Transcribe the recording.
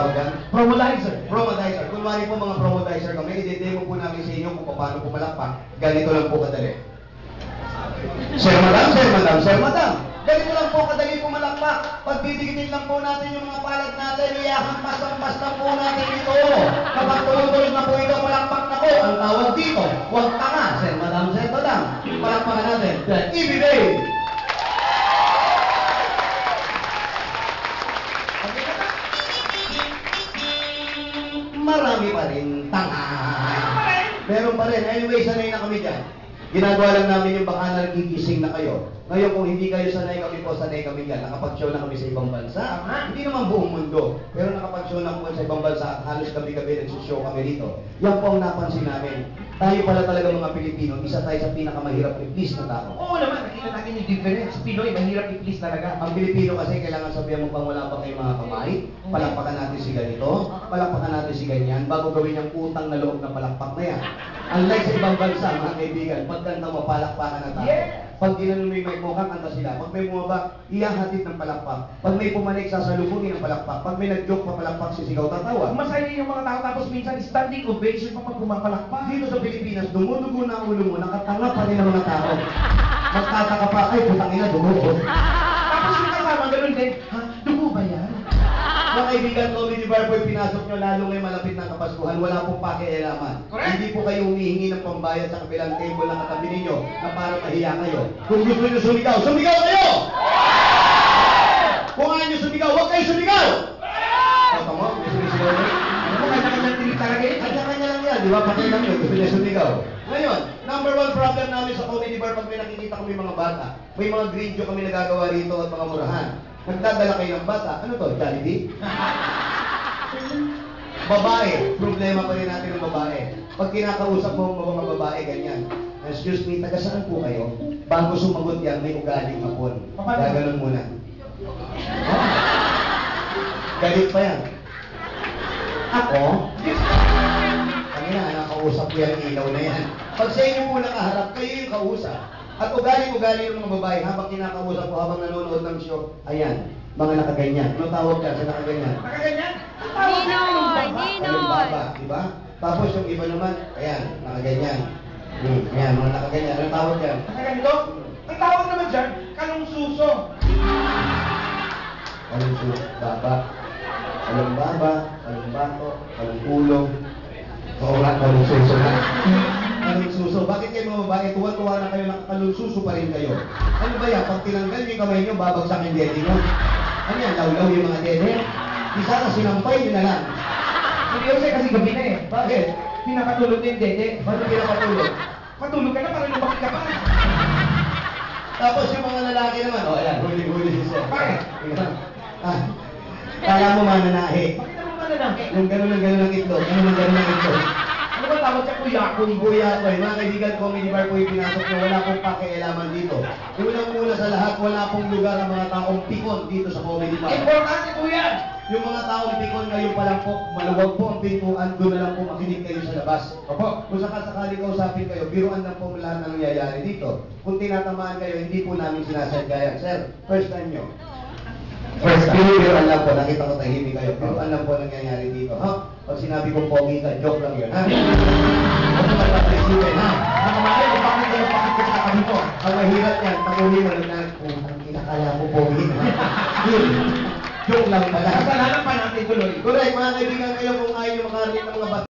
tawag yan? Promodizer. Promodizer. Kunwari po mga promodizer kami, i-demo po namin sa inyo kung paano pumalakpak. Ganito lang po kadali. Sir Madam, Sir Madam, Sir Madam. Ganito lang po kadali pumalakpak. Pagbibigitin lang po natin yung mga palad natin, iyahampas-hampas lang po natin ito. Kapag tulog-tulog na po ito, palakpak na po. Ang tawag dito, huwag ka nga, Sir Madam, Sir Madam. Palakpakan natin. Ibibay! Marami pa rin tanga. Meron pa rin. Anyway, sanay na kami dyan. Ginagawa lang namin yung baka nagigising na kayo. Ngayon, kung hindi kayo sanay kami po, sanay kami dyan. Nakapag-show na kami sa ibang bansa. Hindi naman buong mundo. Pero nakapag-show na kami sa ibang bansa at halos gabi-gabi nagsushow kami dito. Yan po ang napansin namin. Tayo pala talaga mga Pilipino, isa tayo sa pinakamahirap i-please na tao. Oo naman, nakita natin yung difference. Pinoy, mahirap i-please talaga. Ang Pilipino kasi kailangan sabihan mo pang wala pa kayong mga kamay, palakpakan natin si ganito, palakpakan natin si ganyan, bago gawin yung utang na loob na palakpak na yan. Unlike sa ibang bansa, mga kaibigan, pagkanta mo, palakpakan na tao. Pag ginanon mo yung mic mo, kakanta sila. Pag may bumaba, iyahatid ng palakpak. Pag may pumanik, sasalubungin ng palakpak. Pag may nag-joke pa palakpak, sisigaw, tatawa. Masaya yung mga tao, tapos minsan standing ovation pa pag pumapalakpak. Dito sa Pilipinas, dumudugo na ang ulo mo, nakatanga pa rin ang mga tao. Magtataka pa, ay, putang ina, dumugo. Tapos yung kasama, ganun din, ha? Dugo ba yan? Mga kaibigan, Comedy Bar po pinasok nyo lalo ngayong malapit ng Kapaskuhan, wala pong pakialaman. Hindi po kayo humihingi ng pambayad sa kabilang table na katabi ninyo na para mahiya kayo. Kung gusto nyo sumigaw, sumigaw kayo! Kung ayaw nyo sumigaw, huwag kayo sumigaw! Oto mo, may sumisigaw na rin. Ano mo, kanya-kanyang tinig talaga yun? Kanya-kanya lang yan, di ba? Patay lang yun, gusto niya sumigaw. Ngayon, number one problem namin sa Comedy Bar pag may nakikita kami mga bata, may mga green joke kami nagagawa rito at mga murahan. Nagdadala kayo ng bata. Ano to? Jollibee? Babae. Problema pa rin natin ng babae. Pag kinakausap mo mga babae, ganyan. Excuse me, taga saan po kayo? Bago sumagot yan, may ugaling hapon. Gaganon muna. Oh. Galit pa yan. Ako? Kanina, nakausap ko yan, ilaw na yan. Pag sa inyo muna kaharap, kayo yung kausap. At ugali-ugali ng mga babae habang kinakausap ko, habang nanonood ng show, ayan, mga nakaganyan. Ano tawag yan sa nakaganyan? Nakaganyan? Ninoy! Kalumbaba, di ba? Tapos yung iba naman, ayan, nakaganyan. Ayan, mga nakaganyan. Ano tawag yan? Nakaganito? Ang tawag naman dyan, kalungsuso. Kalumbaba, kalumbaba, kalumbato, kalumpulo. Oo nga, kalungsuso na. Kalungsuso. Bakit kayo mga babae, tuwa-tuwa na kayo, nakakalungsuso pa rin kayo? Ano ba yan? Pag tinanggal yung kamay nyo, babagsak yung dede nyo. Ano yan? Lawlaw yung mga dede? Di sana sinampay nyo na lang. Hindi kasi gabi na eh. Bakit? Pinakatulog na yung dede. Bakit pinakatulog? Patulog ka na para lumaki ka pa. Tapos yung mga lalaki naman, oh ayan, huli-huli si Sir. Bakit? Ah, kala mo mananahi. Bakit naman mananaki? Yung gano'n ang itlog, gano'n ang itlog. Ano ba tawag sa kuya? Kuya ko, mga kaibigan, Comedy Bar po yung pinasok nyo, wala pong pakialaman dito. Unang-una sa lahat, wala pong lugar ang mga taong pikon dito sa Comedy Bar. Importante po yan! Yung mga taong pikon ngayon pa lang po, maluwag po ang pintuan, doon na lang po makinig kayo sa labas. Opo, kung sakasakali kausapin kayo, biruan lang po lahat ng nangyayari dito. Kung tinatamaan kayo, hindi po namin sinasadya yan. Sir, first time nyo. First time. Biruan lang po, nakita ko tahimik kayo. Biruan lang po nangyayari dito. Ha? Pag sinabi kong pogi ka, joke lang yun. Ha? Huwag mo magpapresipin, ha? Nakamali, kung bakit kayo bakit ko sa kami po? Ang mahirap yan, pag uli mo lang ang kinakala mo pogi. Yun. Joke lang pala. Kasalanan pa natin tuloy. Correct, mga kaibigan kayo kung ayaw nyo makarinig ng mga bata.